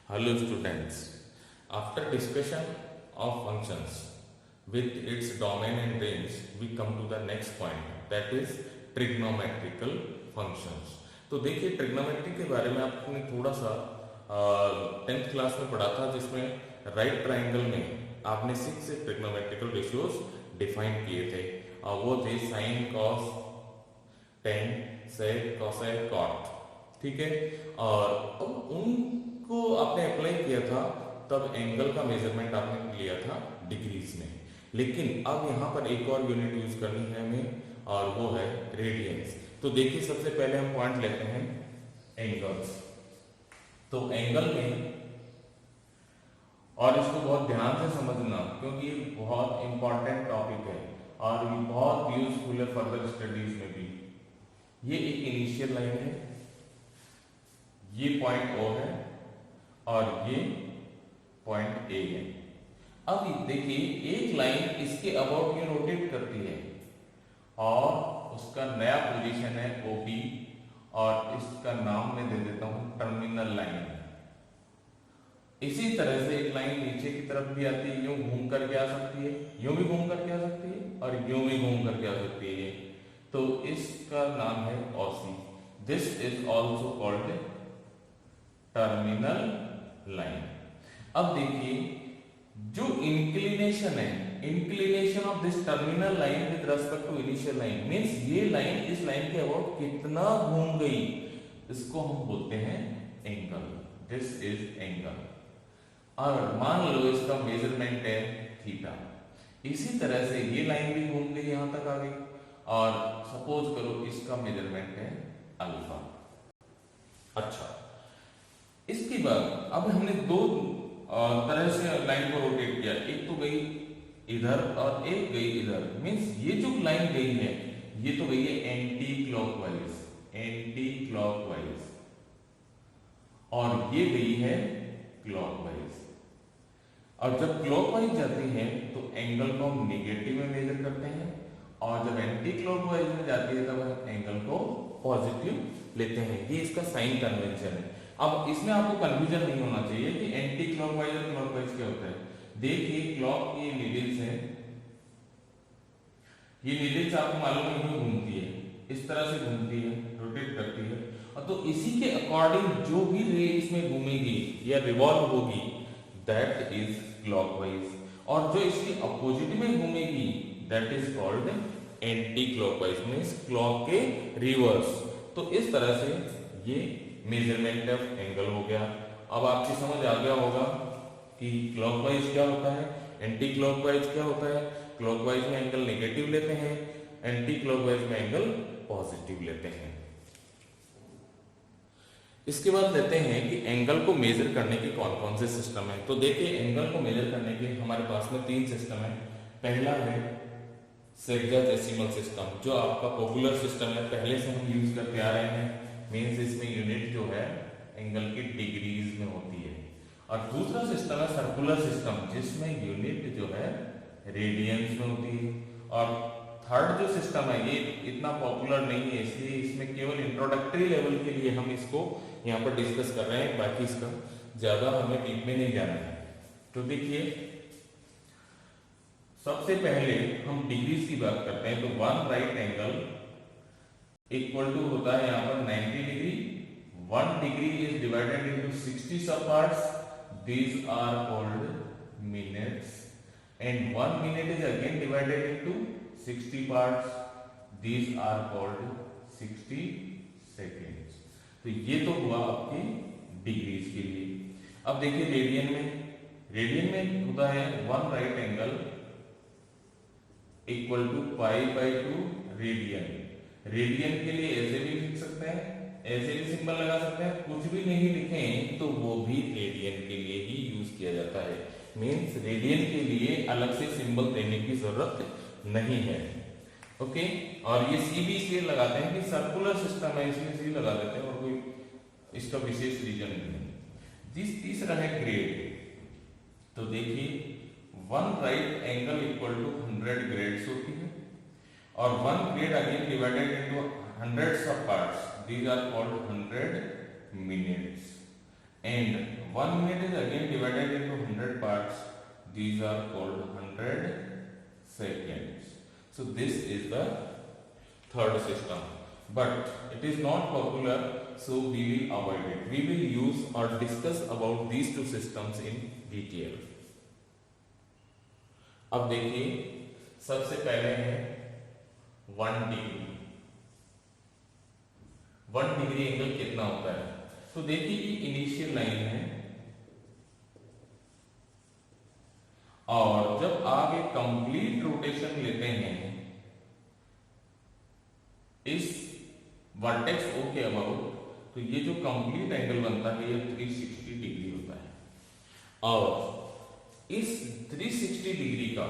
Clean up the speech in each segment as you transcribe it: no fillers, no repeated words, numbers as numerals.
Hello students. After discussion of functions with its domain and range, we come to the next point, that is trigonometrical functions. तो देखिए trigonometry के बारे में आपने थोड़ा सा 10th क्लास में पढ़ा था, जिसमें राइट ट्राइंगल में आपने 6 ट्रिग्नोमेट्रिकल रेशियोज डिफाइन किए थे और वो थे साइन, कॉस, टेन, सेक, कोसेक, कॉट। ठीक है, और उनको आपने अप्लाई किया था तब एंगल का मेजरमेंट आपने लिया था डिग्रीज में, लेकिन अब यहाँ पर एक और यूनिट यूज करनी है हमें और वो है रेडियंस। तो देखिए सबसे पहले हम पॉइंट लेते हैं एंगल्स। तो एंगल में, और इसको बहुत ध्यान से समझना क्योंकि ये बहुत इंपॉर्टेंट टॉपिक है और ये बहुत यूजफुल है फर्दर स्टडीज में भी। ये एक इनिशियल लाइन है, ये पॉइंट O है और ये पॉइंट A है। अब देखिए एक लाइन इसके अबाउट ये रोटेट करती है और उसका नया पोजीशन है OP और इसका नाम मैं दे देता हूं टर्मिनल लाइन। इसी तरह से एक लाइन नीचे की तरफ भी आती है, यूं घूम करके आ सकती है, यूं भी घूम करके आ सकती है और यूं भी घूम करके आ सकती है। तो इसका नाम है OC। This is also called terminal line. अब देखिए जो इंक्लिनेशन है, inclination of this terminal line with respect to initial line means ये लाइन इस लाइन के अबाउट कितना घूम गई, इसको हम बोलते हैं एंगल। This is angle. और मान लो इसका मेजरमेंट है थीटा। इसी तरह से ये लाइन भी घूम गई, यहां तक आ गई और सपोज करो इसका मेजरमेंट है अल्फा। अच्छा, इसके बाद अब हमने दो तरह से लाइन को रोटेट किया, एक तो गई इधर और एक गई इधर। मींस ये जो लाइन गई है ये तो गई है एंटी क्लॉकवाइज, एंटी क्लॉकवाइज, और ये गई है क्लॉकवाइज। और जब क्लॉकवाइज जाती है तो एंगल को हम नेगेटिव में मेजर करते हैं और जब एंटी क्लॉकवाइज में जाती है तब हम एंगल को पॉजिटिव लेते हैं। ये इसका साइन कन्वेंशन है। अब इसमें आपको कंफ्यूजन नहीं होना चाहिए कि एंटी क्लॉकवाइज और क्लॉकवाइज क्या होता है। देखिए क्लॉक की नीडल्स है, ये नीडल्स आपको मालूम है क्यों घूमती है, इस तरह से घूमती है, रोटेट करती है, और तो इसी के अकॉर्डिंग जो भी रे इसमें घूमेगी या रिवॉल्व होगी दैट इज क्लॉकवाइज, और जो इसके अपोजिट में घूमेगी that is called anti clockwise, means clock के रिवर्स। तो इस तरह से ये मेजरमेंट ऑफ एंगल हो गया। अब आपकी समझ आ गया होगा कि क्लॉकवाइज क्या होता है, एंटी क्लॉकवाइज क्या होता है। क्लॉकवाइज में एंगल नेगेटिव लेते हैं, एंटी क्लॉकवाइज में एंगल पॉजिटिव लेते हैं। इसके बाद लेते हैं कि एंगल को मेजर करने के कौन कौन से सिस्टम है। तो देखिए एंगल को मेजर करने के हमारे पास में 3 सिस्टम है। पहला है सेक्साडेसिमल सिस्टम, जो आपका पॉपुलर सिस्टम है, पहले से हम यूज करते आ रहे हैं। मींस इसमें यूनिट जो है एंगल की डिग्रीज में होती है। और दूसरा सिस्टम है सर्कुलर सिस्टम, जिसमें यूनिट जो है रेडियंस में होती है। और थर्ड जो सिस्टम है ये इतना पॉपुलर नहीं है, इसलिए इसमें केवल इंट्रोडक्टरी लेवल के लिए हम इसको यहाँ पर डिस्कस कर रहे हैं, बाकी इसका ज्यादा हमें डीप में नहीं जाना है। तो देखिए सबसे पहले हम डिग्रीज की बात करते हैं। तो one right angle equal to होता है यहाँ पर 90 degree. 1 degree is divided into 60 sub parts, these are called minutes, and 1 minute is again divided into 60 parts, these are called 60 seconds। तो ये तो हुआ आपकी डिग्रीज के लिए। अब देखिए रेडियन में, रेडियन में होता है 1 right angle equal to π/2 radian. Radian के लिए ऐसे भी लिख सकते हैं, ऐसे भी सिंबल लगा सकते हैं, कुछ भी नहीं लिखें तो वो भी रेडियन के लिए ही यूज किया जाता है। मींस रेडियन के लिए अलग से सिंबल देने की जरूरत नहीं है। ओके, और ये सी भी इसलिए लगाते हैं कि सर्कुलर सिस्टम है, इसलिए सी लगा देते हैं और कोई इसका विशेष रीजन नहीं है। तीसरा है ग्रेड। तो देखिए 1 right angle equal to 100 grades होती है और 1 ग्रेड अगेन डिवाइडेड इनटू 100 सब parts, these are called 100 minutes, and 1 minute is again divided into 100 parts. These are called 100 seconds. So this is the third system, but it is not popular, so we will avoid it. We will use or discuss about these two systems in detail. अब देखिए, सबसे पहले है 1 degree. 1 degree angle कितना होता है? तो देखिए कि इनिशियल लाइन है, और जब आप एक कंप्लीट रोटेशन लेते हैं इस वर्टेक्स ओ के अबाउट, तो ये जो कंप्लीट एंगल बनता है ये 360 डिग्री होता है। और इस 360 डिग्री का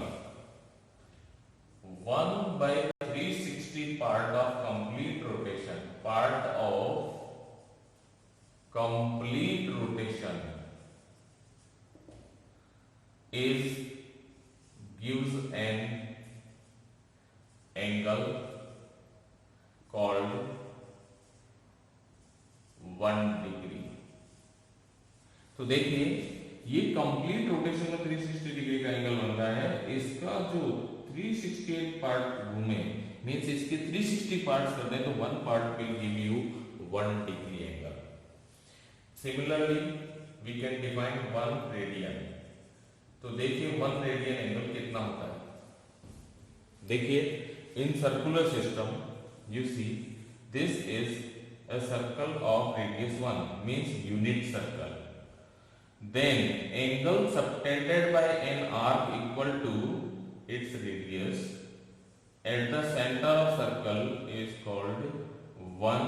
1/360 part of complete rotation, part of complete rotation is gives an angle called 1 degree. तो देखिए ये कंप्लीट रोटेशन में 360 डिग्री का एंगल बन रहा है। इसका जो 360 पार्ट घूमे मीन्स इसके 360 पार्ट्स कर दें तो 1 part will give you 1 degree angle. Similarly we can define 1 radian. तो देखिए 1 रेडियन एंगल कितना होता है? देखिए in circular system you see this is a circle of radius 1 means unit circle, then angle subtended by an arc equal to its radius at the center of circle is called 1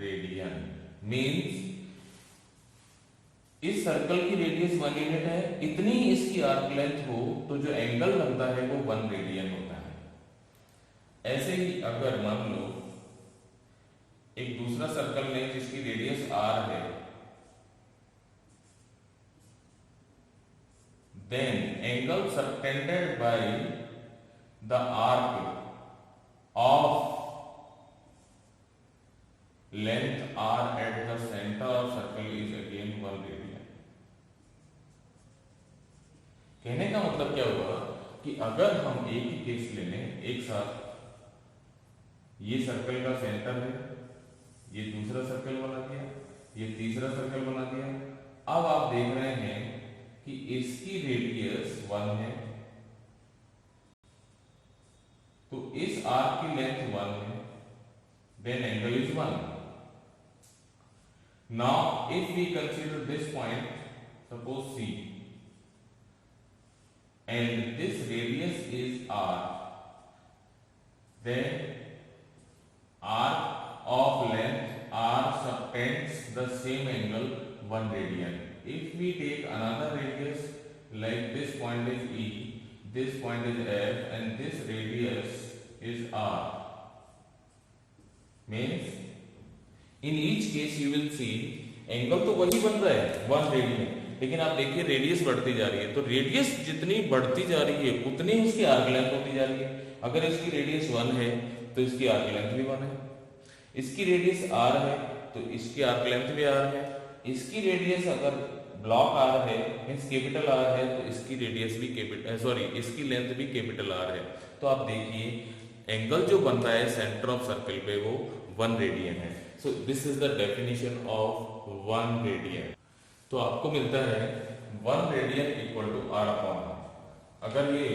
radian, means इस circle की radius 1 unit है, इतनी इसकी arc length हो तो जो angle बनता है वो 1 रेडियन होता है। ऐसे ही अगर मान लो एक दूसरा सर्कल लें जिसकी रेडियस r है, then angle subtended by the arc of length r at the center of circle is again 1 radian। कहने का मतलब क्या हुआ कि अगर हम एक ही केस ले लें एक साथ, ये सर्कल का सेंटर है, ये दूसरा सर्कल बना दिया, ये तीसरा सर्कल बना दिया। अब आप देख रहे हैं कि इसकी रेडियस 1 है, तो इस आर्क की लेंथ 1 है, then angle is 1। Now if we consider this point, suppose C, and this radius is r, then arc of length r subtends the same angle 1 radian. If we take another radius like this point is E, this point is F, and this radius is r, means in each case you will see angle तो वही बन रहा है 1 radian, लेकिन आप देखिए radius बढ़ती जा रही है। तो रेडियस जितनी बढ़ती जा रही है उतनी इसकी आर्क लेंथ होती जा रही है। अगर इसकी रेडियस 1 है तो इसकी आर्क लेंथ भी 1 है, इसकी रेडियस r है तो इसकी आर्क लेंथ भी r है, इसकी रेडियस अगर ब्लॉक r है मींस कैपिटल R है तो इसकी रेडियस भी इसकी लेंथ भी कैपिटल R है। तो आप देखिए एंगल जो बन रहा है सेंटर ऑफ सर्कल पे वो 1 रेडियन है। So this is the definition of 1 radian. तो आपको मिलता है 1 radian equal to r upon. अगर ये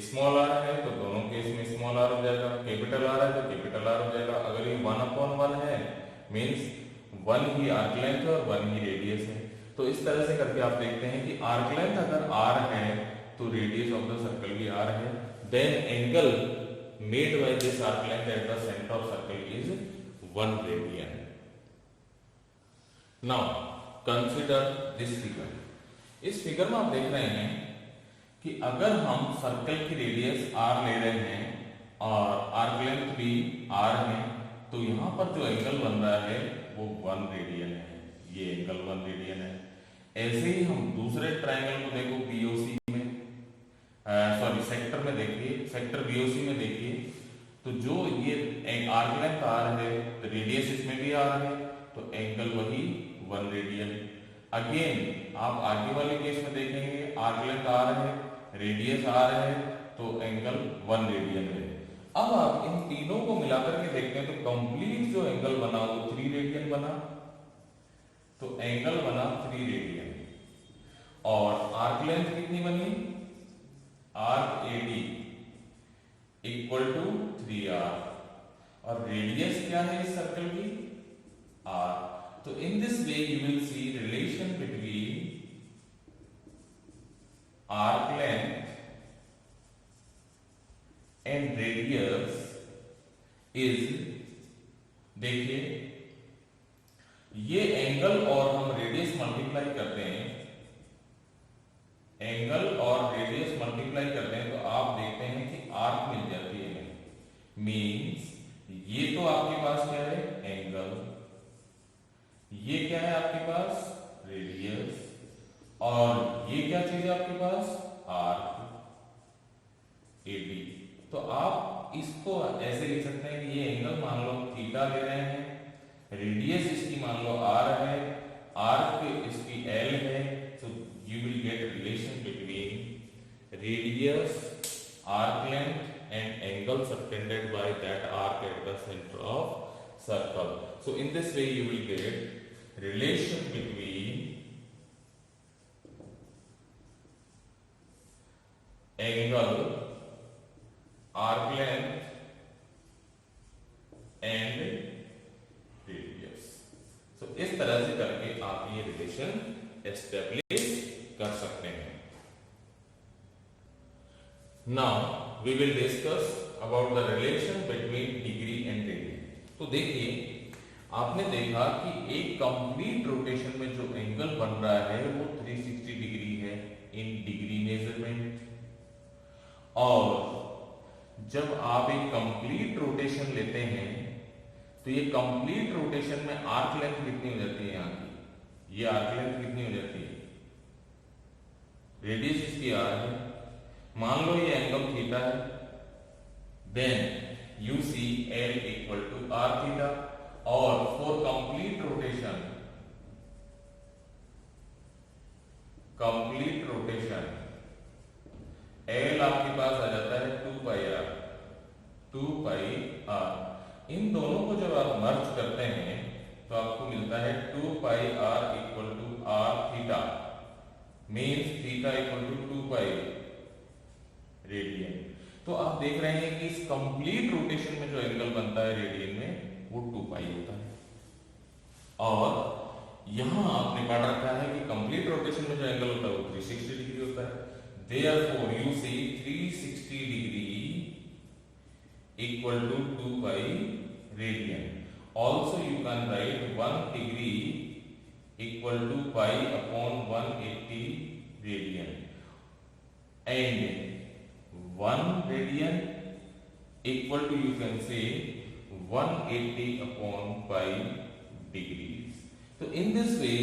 स्मॉल r है तो दोनों केस में स्मॉल r हो जाएगा, कैपिटल R है तो कैपिटल R हो जाएगा। अगर ये 1/1 है मींस 1 ही आर्क लेंथ और 1 ही रेडियस है। तो इस तरह से करके आप देखते हैं कि आर्क लेंथ अगर r है तो रेडियस ऑफ द सर्कल भी r है, then angle made by this arc length at the centre of circle is 1 radian. Now consider this figure. इस फिगर में आप देख रहे हैं कि अगर हम सर्कल की रेडियस r ले रहे हैं और आर्क लेंथ भी r है, तो यहाँ पर जो एंगल बन रहा है वो 1 रेडियन है, ये एंगल 1 रेडियन है। ऐसे ही हम दूसरे ट्रायंगल को देखो BOC में, सेक्टर में देखिए, सेक्टर BOC में देखिए, तो जो ये आर्क लेंथ r है तो रेडियस इसमें भी r है, तो एंगल वही 1 रेडियन। अगेन आप आगे वाले केस में देखेंगे आर्क लेंथ आर है, रेडियस आर है, तो एंगल 1 रेडियन है। अब आप इन तीनों को मिलाकर के देखते हैं तो कंप्लीट जो एंगल बना वो 3 रेडियन बना, तो एंगल बना 3 रेडियन। और आर्क लेंथ कितनी बनी, arc A D equal to 3r, और रेडियस क्या है इस सर्कल की, r। तो in this way you will see relation between arc length and radius is, देखिए ये एंगल और हम रेडियस मल्टीप्लाई करते हैं, एंगल और रेडियस मल्टीप्लाई करते हैं तो आप देखते हैं कि आर्क मिल जाती है, मींस ये तो आपके पास क्या है, एंगल, ये क्या है आपके पास, रेडियस, और ये क्या चीज है आपके पास, आर्क एडी। तो आप इसको ऐसे लिख सकते हैं कि ये एंगल मान लो थीटा ले रहे हैं, रेडियस इसकी मान लो आर है, आर्क इसकी एल है, तो you will get relation between radius, arc length and angle subtended by that arc eight the centre of circle. So in this way you will get relation between angle, arc length and radius. So इस तरह से करके आप ये relation establish कर सकते हैं। Now we will discuss about the relation between degree and radian. तो देखिए आपने देखा कि एक कंप्लीट रोटेशन में जो एंगल बन रहा है वो 360 डिग्री है इन डिग्री मेजरमेंट, और जब आप एक कंप्लीट रोटेशन लेते हैं तो ये कंप्लीट रोटेशन में आर्क लेंथ कितनी हो जाती है, यहाँ की ये आर्क लेंथ कितनी हो जाती है, रेडियस इसकी आर है, मान लो ये एंगल थीटा है, then you see L equal to are theta, और फॉर कंप्लीट रोटेशन एल आपके पास आ जाता है 2 पाई आर। इन दोनों को जब आप मर्ज करते हैं तो आपको मिलता है 2 pi r equal to are theta, means theta equal to 2 pi radian. तो आप देख रहे हैं कि इस कंप्लीट रोटेशन में जो एंगल बनता है रेडियन में वो 2 पाई होता है, और यहां आपने पढ़ रखा है कि कंप्लीट रोटेशन में जो एंगल होता है वो 360 डिग्री होता है। Therefore you see 360 degree equal to 2 pi radian. Also you can write 1 degree equal to pi upon 180 radian, and 1 radian equal to, you can say, 180 upon pi degrees. So in this way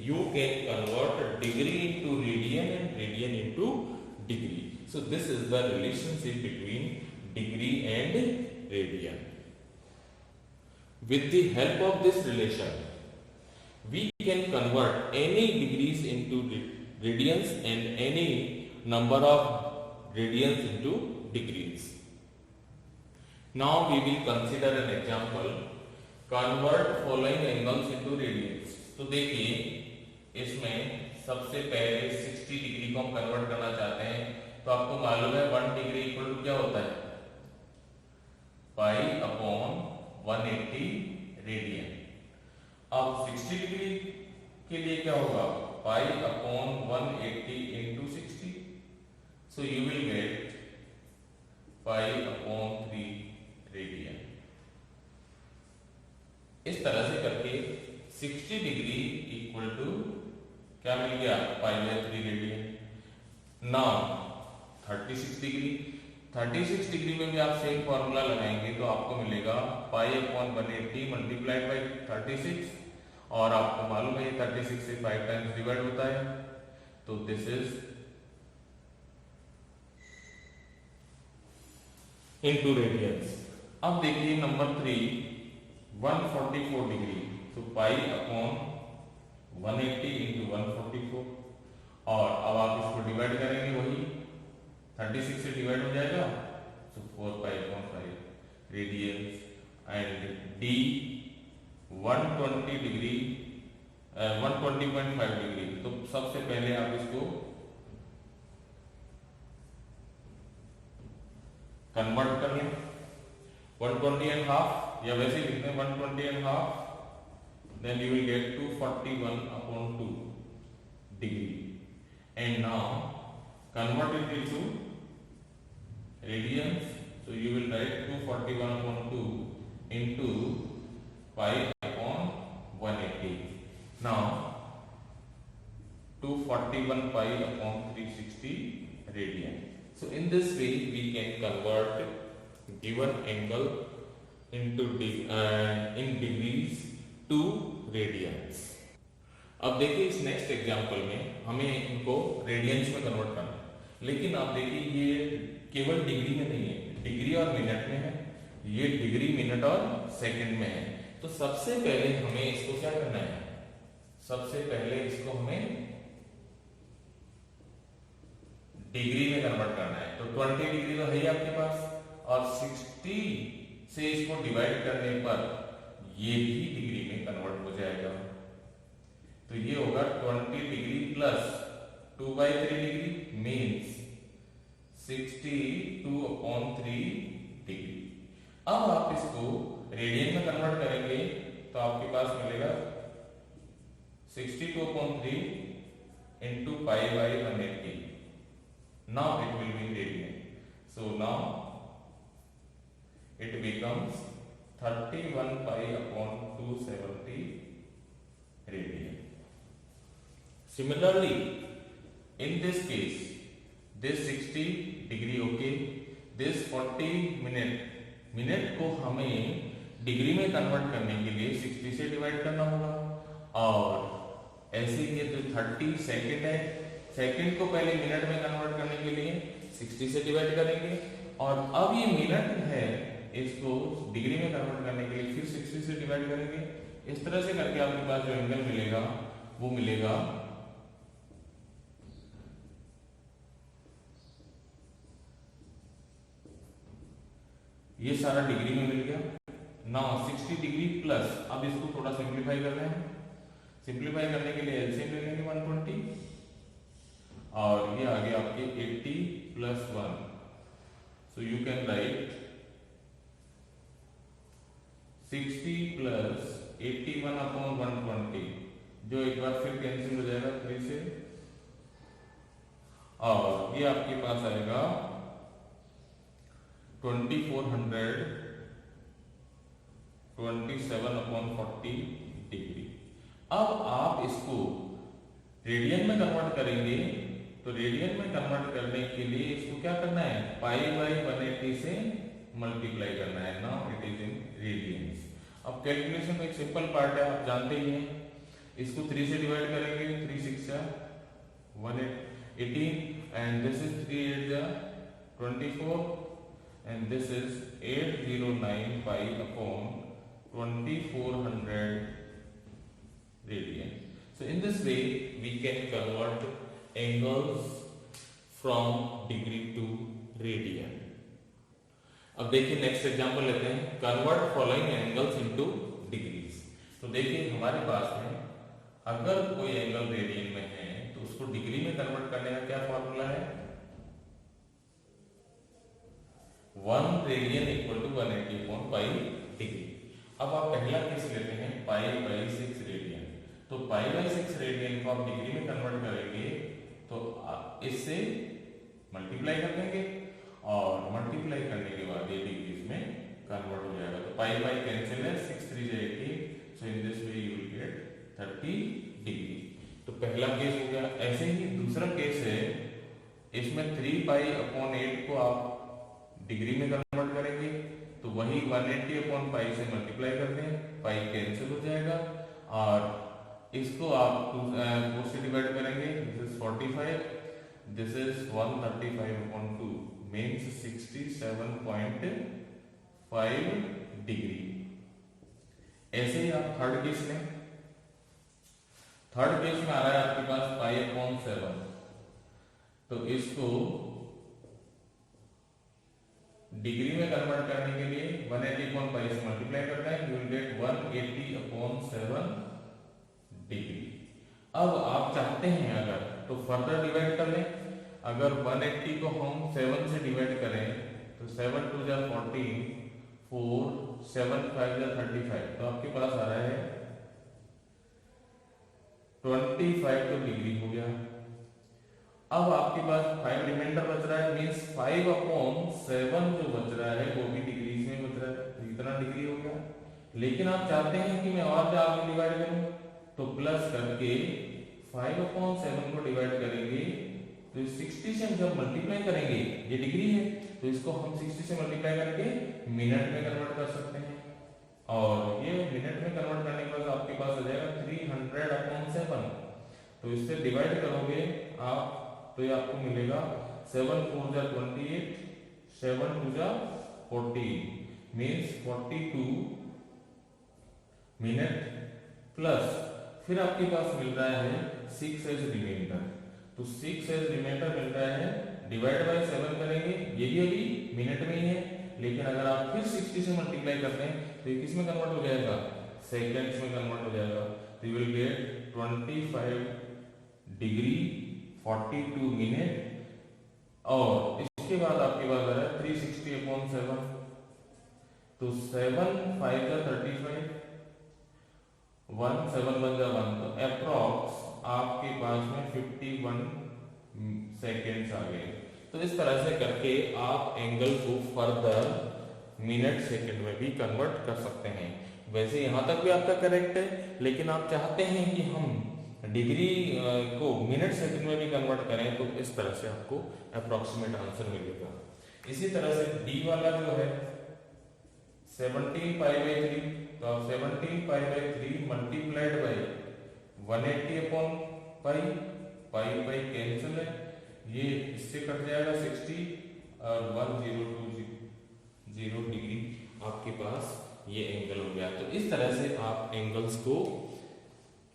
you can convert degree into radian and radian into degree. So this is the relationship between degree and radian. With the help of this relation we can convert any degrees into radians and any number of radians into degrees. Now we will consider an example, convert following angles into radians. तो देखिए इसमें सबसे पहले 60 degree को हम convert करना चाहते हैं, तो आपको मालूम है 1 डिग्री इक्वल टू क्या होता है, पाई अपॉन 180 रेडियन। अब 60 डिग्री के लिए क्या होगा, pi upon 180 into 60, so you will get pi upon 3 radian. इस तरह से करके 60 डिग्री इक्वल टू क्या मिल गया, pi by 3 radian. Now 36 degree में भी आप सेम फॉर्मूला लगाएंगे तो आपको मिलेगा पाई अपॉन 180 मल्टीप्लाइड बाई 36, और आपको मालूम है ये 36 से 5 टाइम्स डिवाइड होता है, तो दिस इज इनटू रेडियंस। अब देखिए नंबर 3 144 डिग्री, तो पाई अपॉन 180 इंटू 144, और अब आप इसको डिवाइड करेंगे, वही 36 से डिवाइड हो जाएगा, तो 4π/5 radians, and the 120 degree 120.5 degree. तो सबसे पहले आप इसको कन्वर्ट कर लें 120 एंड हाफ, या वैसे लिखते हैं 120 and half, then you will get 241/2 degree, and now convert it into radians, so you will write 241/2 into pi/180. Now 241 pi/360 radian. So in this way we can convert given angle into in degrees to radians. अब देखिए इस next example में हमें इनको radiance में convert करना है, लेकिन आप देखिए ये केवल डिग्री में नहीं है, डिग्री और मिनट में है, ये डिग्री मिनट और सेकंड में है। तो सबसे पहले हमें इसको क्या करना है, सबसे पहले इसको हमें डिग्री में कन्वर्ट करना है। तो 20 डिग्री तो है ही आपके पास, और 60 से इसको डिवाइड करने पर ये भी डिग्री में कन्वर्ट हो जाएगा। तो ये होगा 20 degree plus 2/3 degree means 62/3 degree. अब आप इसको रेडियन में कन्वर्ट करेंगे तो आपके पास मिलेगा 62/3 into pi/180. Now it will be radian. So now it becomes 31 pi/270 radian. Similarly, in this case, this 60 degree okay, this 40 minute को हमें डिग्री में कन्वर्ट करने के लिए 60 से डिवाइड करना होगा, और ऐसे ही तो 30 सेकंड है, सेकंड को पहले मिनट में कन्वर्ट करने के लिए 60 से डिवाइड करेंगे, और अब ये मिनट है इसको डिग्री में कन्वर्ट करने के लिए फिर 60 से डिवाइड करेंगे। इस तरह से करके आपके पास जो एंगल मिलेगा वो मिलेगा ये सारा डिग्री में मिल गया। नाउ 60 डिग्री प्लस, अब इसको थोड़ा सिंप्लीफाई कर रहे हैं, सिंप्लीफाई करने के लिए एलसीएम ले लेंगे 120, और ये आ गया आपके 80 + 1, सो यू कैन राइट 60 + 81/120, जो एक बार फिर कैंसिल हो जाएगा 3 से, और ये आपके पास आएगा 2427/40 डिग्री। अब आप इसको रेडियन में कन्वर्ट करेंगे, तो रेडियन में कन्वर्ट करने के लिए इसको क्या करना है, pi/180 से मल्टीप्लाई करना है। Now it is in radiance. अब कैलकुलेशन में एक सिंपल पार्ट है, आप जानते ही हैं, इसको 3 से डिवाइड करेंगे, 3 × 6 = 118, and this is 3 × 8 = 24, and this is 809 pi/2400 radian. So in this way we can convert angles from degree to radian. अब देखिए नेक्स्ट एग्जांपल लेते हैं, convert following angles into degrees. तो देखिए हमारे पास में अगर कोई एंगल रेडियन में है तो उसको डिग्री में कन्वर्ट करने का क्या फॉर्मूला है, 1 रेडियन = 180/pi डिग्री। अब आप पहला केस लेते हैं pi/6 रेडियन, तो pi/6 रेडियन को आप डिग्री में कन्वर्ट करेंगे तो इससे मल्टीप्लाई कर देंगे, और मल्टीप्लाई करने के बाद ये डिग्रीज में कन्वर्ट हो जाएगा। तो पाई कैंसिल है, 6 × 3 = 80, सो in this way you will get 30 degree. तो पहला केस हो गया। ऐसे ही दूसरा केस है, इसमें 3π/8 को आप डिग्री में कन्वर्ट करेंगे तो वही 180/π से मल्टीप्लाई कर दें, पाई कैंसिल हो जाएगा, और इसको आप 4 से डिवाइड करेंगे, this is 45, this is 135/2 means 67.5 degree. ऐसे ही आप थर्ड केस लें, थर्ड केस में आ रहा है आपके पास π/7, तो इसको डिग्री में कन्वर्ट करने के लिए 180/π से मल्टीप्लाई करते हैं, यू विल गेट 180/7 डिग्री। अब आप चाहते हैं अगर तो फर्दर डिवाइड कर लें। अगर 180 को हम 7 से डिवाइड करें तो 7 2 जा 14, 4 7 5 जा 35, तो आपके पास आ रहा है 25 तो डिग्री हो गया। अब आपके पास 5 रिमाइंडर बच रहा है, मींस 5/7 जो बच रहा है वो भी डिग्री में बच रहा है, तो इतना डिग्री हो गया। लेकिन आप चाहते हैं कि मैं और क्या आगे डिवाइड करूं, तो प्लस करके 5/7 को डिवाइड करेंगे तो 60 से हम जब मल्टीप्लाई करेंगे, ये डिग्री है तो इसको हम 60 से मल्टीप्लाई करके मिनट में कन्वर्ट कर सकते हैं, और ये मिनट में कन्वर्ट करने के बाद आपके पास आ जाएगा 300/7। तो इससे डिवाइड करोगे आप तो ये आपको मिलेगा 7 4 जा 28, 7 2 जा 40, मीन्स 42 मिनट, प्लस फिर आपके पास मिल रहा है 6 एज रिमाइंडर, तो 6 एज रिमाइंडर मिल रहा है, डिवाइड बाय 7 करेंगे, ये भी अभी मिनट में ही है, लेकिन अगर आप फिर 60 से मल्टीप्लाई करते हैं तो ये किस में कन्वर्ट हो जाएगा, सेकेंड्स में कन्वर्ट हो जाएगा, तो you will get 25 degree 42 minute, और इसके बाद आपके पास आ रहा है 360/7, तो 7 5 जा 35, 1 7 1 जा 1, तो अप्रॉक्स आपके पास में 51 सेकेंड्स आ गए। तो इस तरह से करके आप एंगल को फर्दर मिनट सेकंड में भी कन्वर्ट कर सकते हैं। वैसे यहाँ तक भी आपका करेक्ट है, लेकिन आप चाहते हैं कि हम डिग्री को मिनट सेकंड में भी कन्वर्ट करें, तो इस तरह से आपको अप्रोक्सीमेट आंसर मिलेगा। इसी तरह से डी वाला जो है 17π/3, तो आप 17π/3 मल्टीप्लाइड बाय 180/π, पाई कैंसिल है, ये इससे कट जाएगा 60 और 1020 डिग्री आपके पास ये एंगल हो गया। तो इस तरह से आप एंगल्स को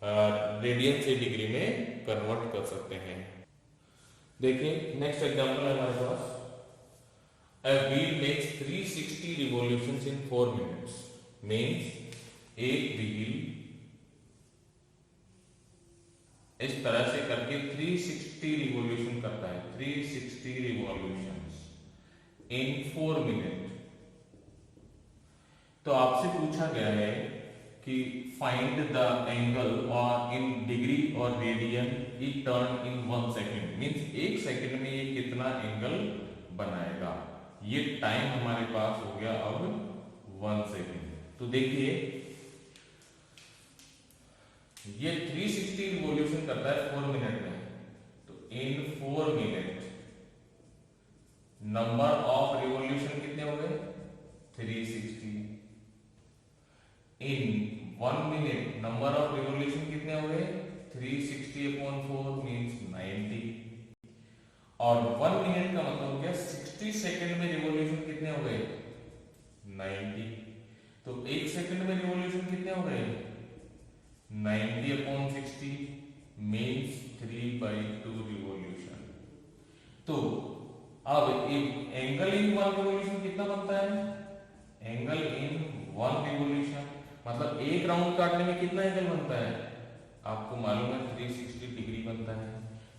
रेडियन से डिग्री में कन्वर्ट कर सकते हैं। देखिए नेक्स्ट एग्जांपल है हमारे पास, a wheel makes 360 revolutions in 4 minutes, means एक व्हील इस तरह से करके 360 रिवॉल्यूशन करता है, 360 रिवॉल्यूशंस इन 4 मिनट। तो आपसे पूछा गया है कि फाइंड द एंगल और इन डिग्री और radian it turn in 1 second, means 1 second में ये कितना एंगल बनाएगा। ये टाइम हमारे पास हो गया अब 1 सेकेंड। तो देखिए ये 360 रिवॉल्यूशन करता है 4 मिनट में, तो इन 4 मिनट नंबर ऑफ रिवॉल्यूशन कितने हो गए 360, इन 1 मिनट नंबर ऑफ रिवॉल्यूशन कितने हो गए 360/4 मींस 90, और 1 मिनट का मतलब हो गया 60 सेकंड में रिवॉल्यूशन कितने हो गए 90, तो 1 सेकंड में रिवॉल्यूशन कितने हो गए 90/60 मींस 3/2 रिवॉल्यूशन। तो अब एक एंगल इन 1 रिवॉल्यूशन कितना बनता है, एंगल इन 1 रिवॉल्यूशन मतलब एक राउंड काटने में कितना एंगल बनता है, आपको मालूम है 360 डिग्री बनता है,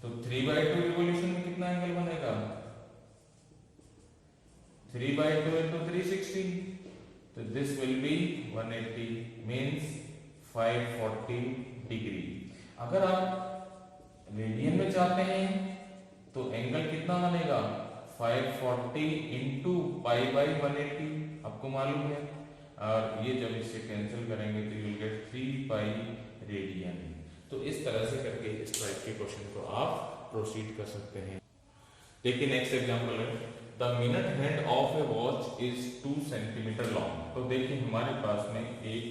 तो 3/2 रिवॉल्यूशन में कितना एंगल बनेगा 3/2 into 360, तो this will be 180 means 540 degree. अगर आप रेडियन में चाहते हैं तो एंगल कितना बनेगा 540 into π/180, आपको मालूम है, और ये जब इससे कैंसिल करेंगे तो यू विल गेट 3π रेडियन। तो इस तरह से करके इस टाइप के क्वेश्चन को आप प्रोसीड कर सकते हैं। देखिए नेक्स्ट एग्जांपल है, the minute hand of A watch is 2 centimetre long. तो देखिए हमारे पास में एक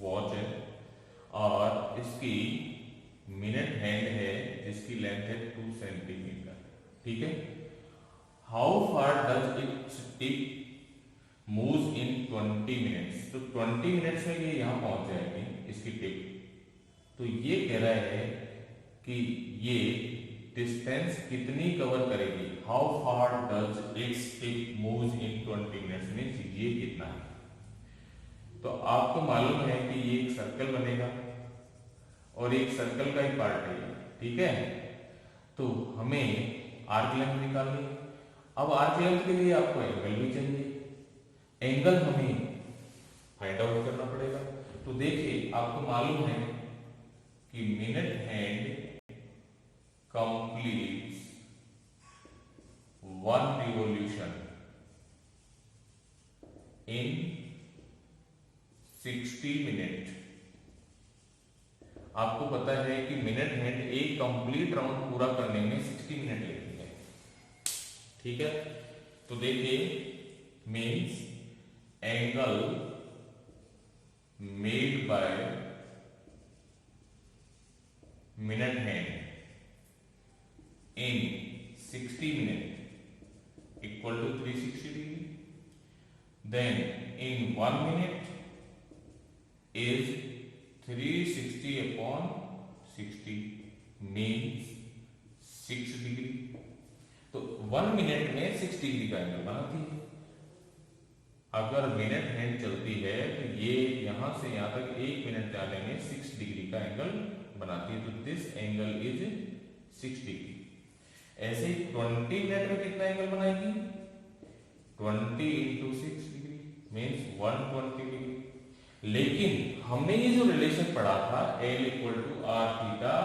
वॉच है और इसकी मिनट हैंड है जिसकी लेंथ है 2 सेंटीमीटर, ठीक है। How far does it tick moves in 20 minutes, तो 20 मिनट्स में ये यहाँ पहुंच जाएगी इसकी टिप, तो ये कह रहा है कि ये डिस्टेंस कितनी कवर करेगी, how far does its tip moves in 20 minutes, means ये कितना है। तो आपको मालूम है कि ये एक सर्कल बनेगा और एक सर्कल का ही पार्ट है, ठीक है। तो हमें आर्क लेंथ निकालनी है। अब आर्क लेंथ के लिए आपको एंगल भी चाहिए, एंगल हमें फाइंड आउट करना पड़ेगा। तो देखिए आपको मालूम है कि minute hand completes 1 revolution in 60 minute. आपको पता है कि मिनट हैंड एक कंप्लीट राउंड पूरा करने में 60 मिनट लेती है, ठीक है। तो देखिए means angle made by minute hand in 60 minute equal to 360 degree. Then in 1 minute is 360 upon 60 means 6 degree. तो 1 मिनट में 6 डिग्री का एंगल बनाती है। अगर मिनट हैंड चलती है तो ये यहां से यहां तक 1 मिनट जाने में 6 डिग्री का एंगल बनाती है। तो दिस एंगल इज 6 डिग्री। ऐसे ही 20 मिनट में कितना एंगल बनाएगी, 20 इंटू 6 डिग्री मीन्स 120 डिग्री। लेकिन हमने ये जो रिलेशन पढ़ा था L equal to are theta,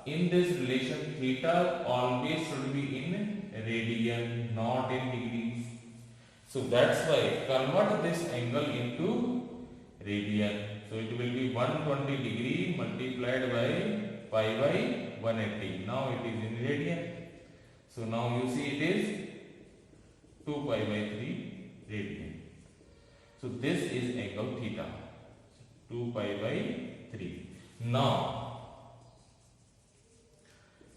in this relation theta always should be in radian not in degrees. So that's why convert this angle into radian. So it will be 120 degree multiplied by pi by 180। Now it is in radian. So now you see it is 2 pi by 3 radian. So this is angle theta, 2 pi by 3. Now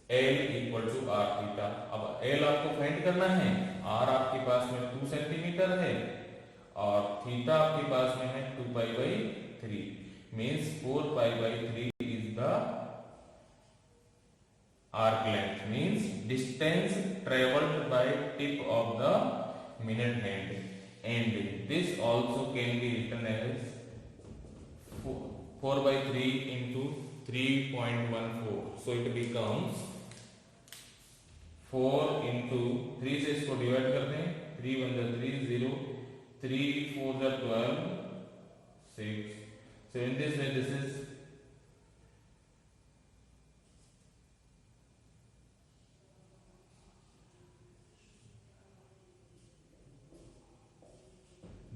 L equal to r theta. अब L आपको find करना है। R आपके पास में 2 centimetre है और theta आपके पास में है 2 pi by 3 means 4 pi by 3 is the arc length, means distance traveled by tip of the minute hand, and this also can be written as 4 by 3 into 3.14. So it becomes 4 into 3 से इसको divide कर दें, 3 1 जा 3 0, 3 4 जा 12 6. So in this way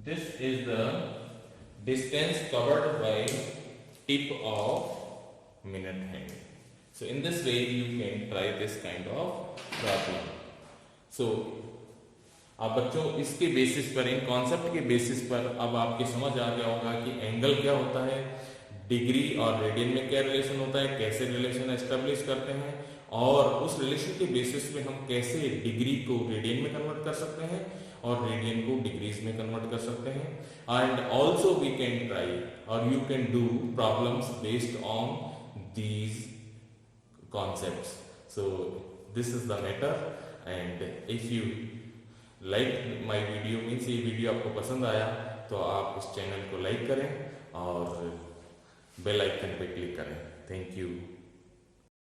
this is the distance covered by tip of minute hand. So in this way you can try this kind of problem. So अब बच्चों इसके basis पर, इन कॉन्सेप्ट के बेसिस पर अब आपके समझ आ गया होगा कि एंगल क्या होता है, डिग्री और रेडियन में क्या रिलेशन होता है, कैसे रिलेशन एस्टेब्लिश करते हैं और उस रिलेशन के बेसिस पे हम कैसे डिग्री को रेडियन में कन्वर्ट कर सकते हैं और रेडियन को डिग्रीज में कन्वर्ट कर सकते हैं। And also we can try और you can do problems based on these concepts. So this is the matter and if you like my video means ये वीडियो आपको पसंद आया तो आप इस चैनल को लाइक करें और बेल आइकन पे क्लिक करें। Thank you.